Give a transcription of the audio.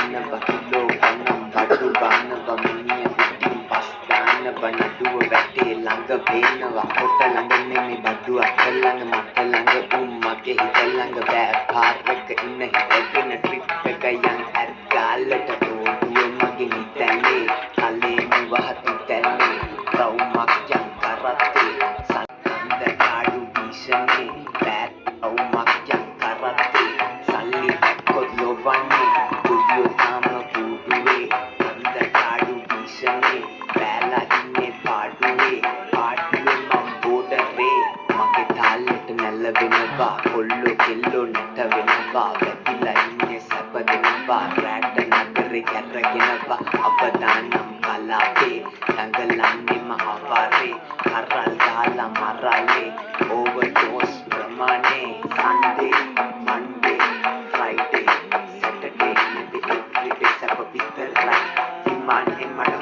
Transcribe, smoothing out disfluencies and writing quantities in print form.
kilo ගණන් බඩු ගන්නවා මිනිහ පිටින් පස් දානවා නඩුව වැටේ ළඟ පේනවා කොට ළඟ නෙමෙයි බඩු අත ළඟ මට ළඟ මගේ හිත ළඟ බෑ කාර් එක ඉන්න හිතගෙන ට්‍රිප් එක යන් ඇර් ගාලට ඕඩුව මගේ නිතැල්ලේ කලේ නිවහති තැල්ලේ රවුමක් යන් කරත්තේ සල්කන්ද කාඩු භීෂණේ බෑත් රවුමක් යන් කරත්තේ සල්ලි දැක්කොත් ලොවන්නේ කුඩියෝ තාම කුඩුවේ කන්ද කාඩු භීෂණේ බෑලා ඉන්නේ පාඩුවේ පාඩුවේ මම බෝඩරේ මගේ තාලෙට නැලවෙනවා කොල්ලෝ කෙල්ලෝ නැට වෙනවා වැදිලා ඉන්නේ සැප දෙනවා රැට නගරේ කැරගෙනවා අවදානම් කලාපේ දඟලන්නේ මහවරේ කරල් දාලා මරලේ ඕවර්ඩෝස් ප්‍රමාණේ සන්ඩේ මන්ඩේ ෆ්‍රයිඩේ සැටර්ඩේ නැති එව්රිඩේ සැප විතරයි හිමානේ මට